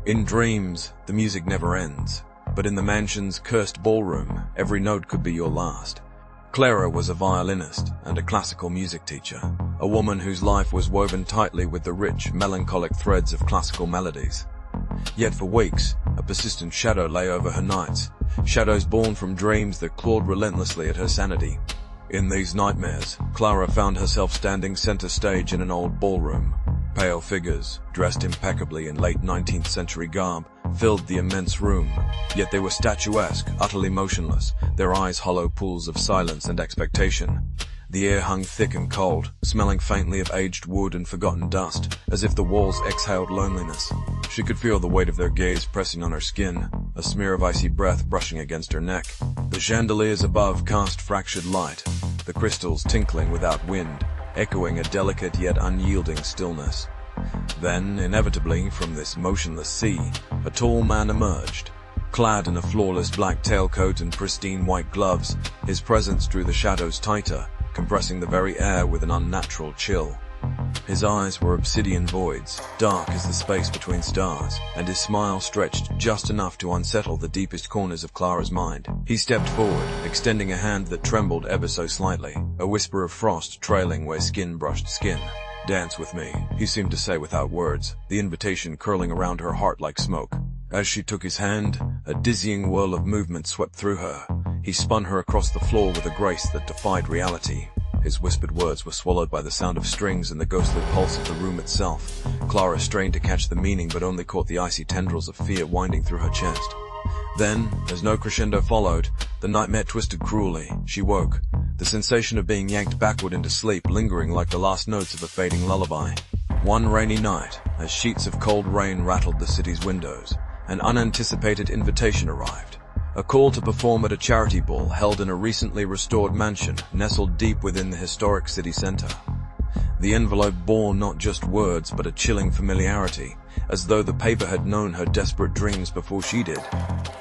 In dreams, the music never ends, but in the mansion's cursed ballroom, every note could be your last. Clara was a violinist and a classical music teacher, a woman whose life was woven tightly with the rich, melancholic threads of classical melodies. Yet for weeks, a persistent shadow lay over her nights, shadows born from dreams that clawed relentlessly at her sanity. In these nightmares, Clara found herself standing center stage in an old ballroom. Pale figures, dressed impeccably in late 19th century garb, filled the immense room, yet they were statuesque, utterly motionless, their eyes hollow pools of silence and expectation. The air hung thick and cold, smelling faintly of aged wood and forgotten dust, as if the walls exhaled loneliness. She could feel the weight of their gaze pressing on her skin, a smear of icy breath brushing against her neck. The chandeliers above cast fractured light, the crystals tinkling without wind, echoing a delicate yet unyielding stillness. Then, inevitably, from this motionless sea, a tall man emerged. Clad in a flawless black tailcoat and pristine white gloves, his presence drew the shadows tighter, compressing the very air with an unnatural chill. His eyes were obsidian voids, dark as the space between stars, and his smile stretched just enough to unsettle the deepest corners of Clara's mind. He stepped forward, extending a hand that trembled ever so slightly, a whisper of frost trailing where skin brushed skin. "Dance with me," he seemed to say without words, the invitation curling around her heart like smoke. As she took his hand, a dizzying whirl of movement swept through her. He spun her across the floor with a grace that defied reality. His whispered words were swallowed by the sound of strings and the ghostly pulse of the room itself. Clara strained to catch the meaning but only caught the icy tendrils of fear winding through her chest. Then, as no crescendo followed, the nightmare twisted cruelly. She woke, the sensation of being yanked backward into sleep lingering like the last notes of a fading lullaby. One rainy night, as sheets of cold rain rattled the city's windows, an unanticipated invitation arrived. A call to perform at a charity ball held in a recently restored mansion nestled deep within the historic city center. The envelope bore not just words but a chilling familiarity, as though the paper had known her desperate dreams before she did.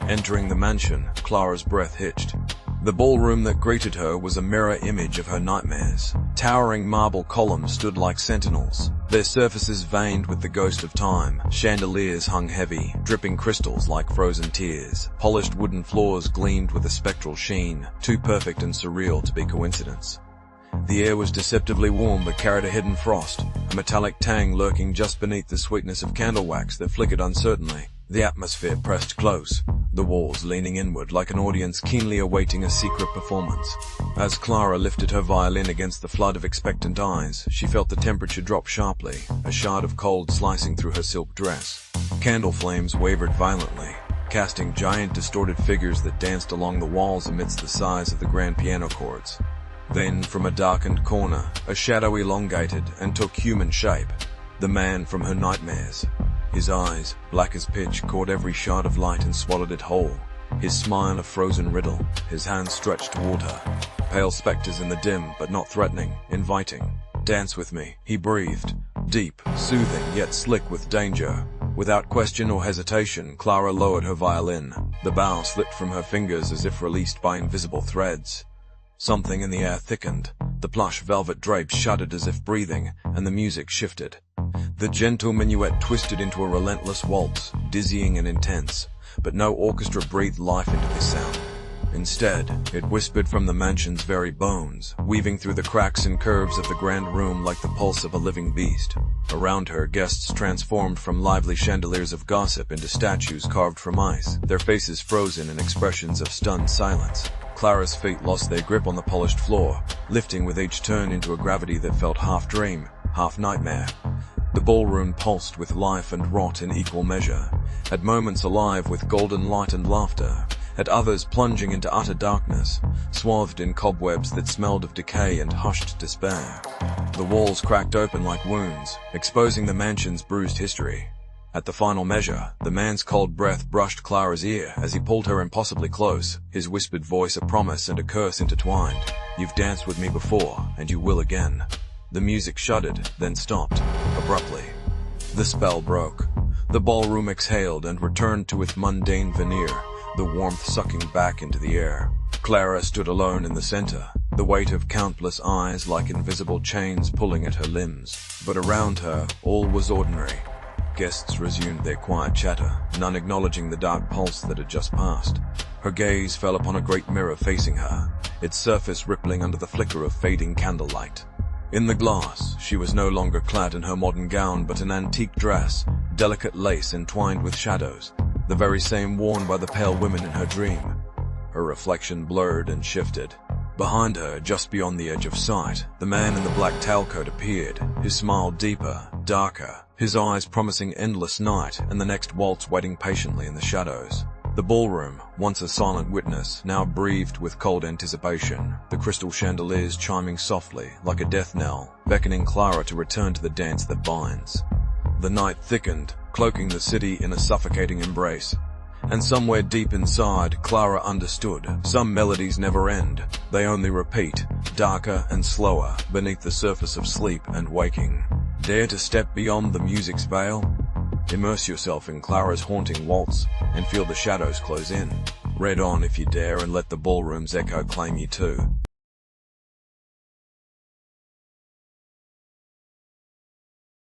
Entering the mansion, Clara's breath hitched. The ballroom that greeted her was a mirror image of her nightmares. Towering marble columns stood like sentinels, their surfaces veined with the ghost of time. Chandeliers hung heavy, dripping crystals like frozen tears. Polished wooden floors gleamed with a spectral sheen, too perfect and surreal to be coincidence. The air was deceptively warm but carried a hidden frost, a metallic tang lurking just beneath the sweetness of candle wax that flickered uncertainly. The atmosphere pressed close, the walls leaning inward like an audience keenly awaiting a secret performance. As Clara lifted her violin against the flood of expectant eyes, she felt the temperature drop sharply, a shard of cold slicing through her silk dress. Candle flames wavered violently, casting giant distorted figures that danced along the walls amidst the sighs of the grand piano chords. Then, from a darkened corner, a shadow elongated and took human shape, the man from her nightmares. His eyes, black as pitch, caught every shard of light and swallowed it whole. His smile a frozen riddle, his hands stretched toward her. Pale specters in the dim, but not threatening, inviting. "Dance with me," he breathed. Deep, soothing, yet slick with danger. Without question or hesitation, Clara lowered her violin. The bow slipped from her fingers as if released by invisible threads. Something in the air thickened. The plush velvet drapes shuddered as if breathing, and the music shifted. The gentle minuet twisted into a relentless waltz, dizzying and intense, but no orchestra breathed life into this sound. Instead, it whispered from the mansion's very bones, weaving through the cracks and curves of the grand room like the pulse of a living beast. Around her, guests transformed from lively chandeliers of gossip into statues carved from ice, their faces frozen in expressions of stunned silence. Clara's feet lost their grip on the polished floor, lifting with each turn into a gravity that felt half dream, half nightmare. The ballroom pulsed with life and rot in equal measure, at moments alive with golden light and laughter, at others plunging into utter darkness, swathed in cobwebs that smelled of decay and hushed despair. The walls cracked open like wounds, exposing the mansion's bruised history. At the final measure, the man's cold breath brushed Clara's ear as he pulled her impossibly close, his whispered voice a promise and a curse intertwined. "You've danced with me before, and you will again." The music shuddered, then stopped, abruptly. The spell broke. The ballroom exhaled and returned to its mundane veneer, the warmth sucking back into the air. Clara stood alone in the center, the weight of countless eyes like invisible chains pulling at her limbs. But around her, all was ordinary. Guests resumed their quiet chatter, none acknowledging the dark pulse that had just passed. Her gaze fell upon a great mirror facing her, its surface rippling under the flicker of fading candlelight. In the glass, she was no longer clad in her modern gown but an antique dress, delicate lace entwined with shadows, the very same worn by the pale women in her dream. Her reflection blurred and shifted. Behind her, just beyond the edge of sight, the man in the black tailcoat appeared, his smile deeper, darker, his eyes promising endless night and the next waltz waiting patiently in the shadows. The ballroom, once a silent witness, now breathed with cold anticipation, the crystal chandeliers chiming softly, like a death knell, beckoning Clara to return to the dance that binds. The night thickened, cloaking the city in a suffocating embrace. And somewhere deep inside, Clara understood, some melodies never end, they only repeat, darker and slower, beneath the surface of sleep and waking. Dare to step beyond the music's veil? Immerse yourself in Clara's haunting waltz, and feel the shadows close in. Read on if you dare and let the ballroom's echo claim you too.